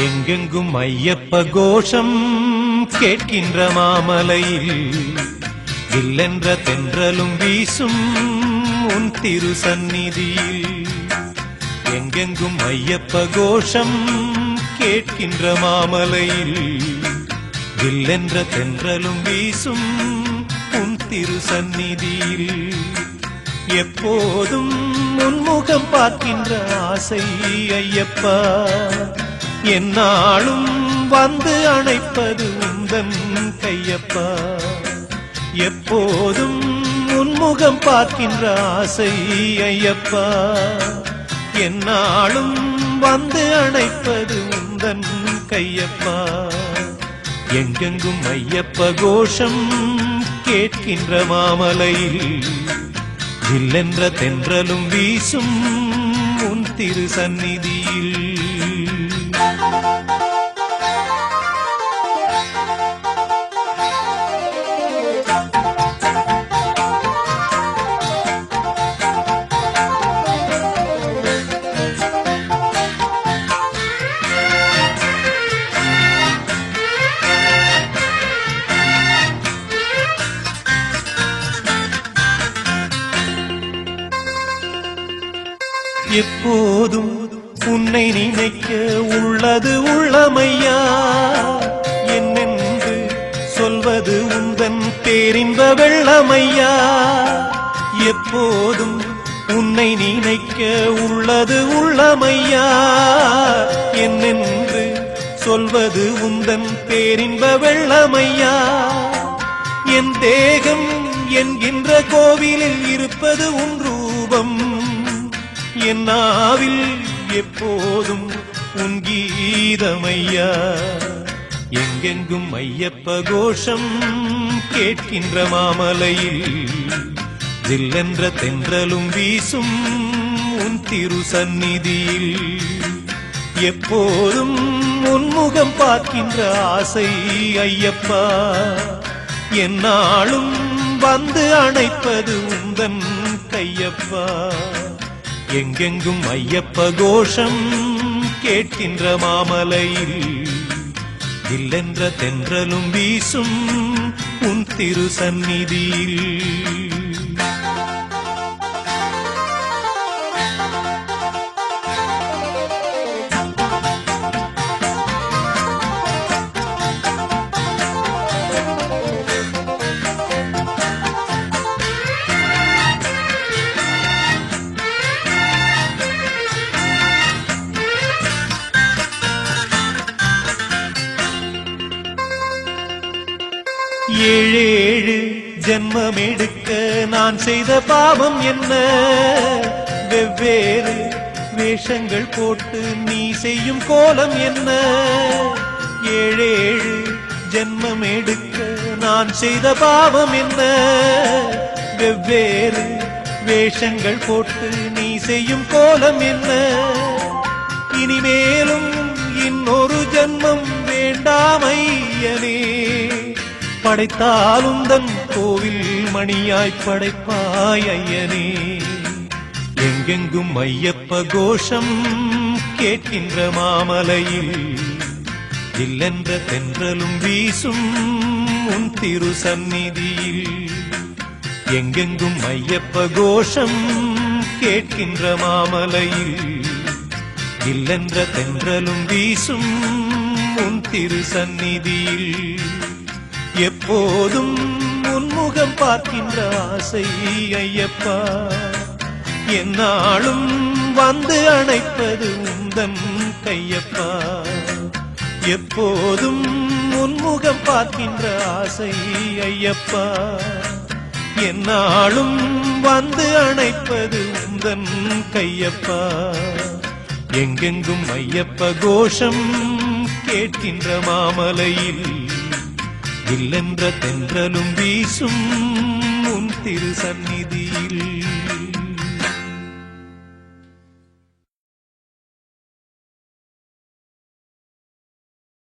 எங்கெங்கும் ஐயப்ப கோஷம் கேட்கின்ற மாமலையில் வில்லென்ற தென்றலும் வீசும் உன் திரு சந்நிதியில். எங்கெங்கும் ஐயப்ப கோஷம் கேட்கின்ற மாமலையில் வில்லென்ற தென்றலும் வீசும் உன் திரு சந்நிதியில். எப்போதும் உன்முகம் பார்க்கின்ற ஆசை ஐயப்பா, என்னாலும் வந்து அணைப்பது உந்தன் கையப்பா. எப்போதும் உன்முகம் பார்க்கின்ற ஆசை ஐயப்பா, என்னாலும் வந்து அணைப்பது உந்தன் கையப்பா. எங்கெங்கும் ஐயப்ப கோஷம் கேட்கின்ற மாமலையில் வில்லென்ற தென்றலும் வீசும் உன் திரு சந்நிதியில். எப்போதும் உன்னை நினைக்க உள்ளது உள்ளமையா, என்னென்று சொல்வது உந்தன் பேரின்ப வெள்ளமையா. எப்போதும் உன்னை நினைக்க உள்ளது உள்ளமையா, என்னென்று சொல்வது உந்தன் பேரின்ப வெள்ளமையா. என் தேகம் என்கின்ற கோவிலில் இருப்பது உன் ரூபம், என் நாவில் எப்போதும் உன் கீதமையா. எங்கெங்கும் ஐயப்ப கோஷம் கேட்கின்ற மாமலையில் வில்லென்ற தென்றலும் வீசும் உன் திரு சந்நிதியில். எப்போதும் உன்முகம் பார்க்கின்ற ஆசை ஐயப்பா, என்னாலும் வந்து அணைப்பது உந்தன் கையப்பா. எங்கெங்கும் ஐயப்ப கோஷம் கேட்கின்ற மாமலையில் வில்லென்ற தென்றலும் வீசும் உன் திரு சந்நிதியில். ஏழேழு ஜென்மம் எடுக்க நான் செய்த பாவம் என்ன, வெவ்வேறு வேஷங்கள் போட்டு நீ செய்யும் கோலம் என்ன. ஏழேழு ஜென்மம் எடுக்க நான் செய்த பாவம் என்ன, வெவ்வேறு வேஷங்கள் போட்டு நீ செய்யும் கோலம் என்ன. இனிமேலும் இன்னொரு ஜென்மம் வேண்டாம் ஐயனே, படைத்தாலும் தன் கோவில் மணியாய் படைப்பாய் ஐயனே. எங்கெங்கும் ஐயப்ப கோஷம் கேட்கின்ற மாமலையில் வில்லென்ற தென்றலும் வீசும் உன் திரு சந்நிதியில். எங்கெங்கும் ஐயப்ப கோஷம் கேட்கின்ற மாமலையில் வில்லென்ற தென்றலும் வீசும் உன் திரு சந்நிதியில். எப்போதும் உன்முகம் பார்க்கின்ற ஆசை ஐயப்பா, என்னாலும் வந்து அணைப்பது உந்தன் கையப்பா. எப்போதும் உன்முகம் பார்க்கின்ற ஆசை ஐயப்பா, என்னாலும் வந்து அணைப்பது உந்தன் கையப்பா. எங்கெங்கும் ஐயப்ப கோஷம் கேட்கின்ற மாமலையில் வில்லென்ற தென்றலும் வீசும் உன் திரு சந்நிதியில்.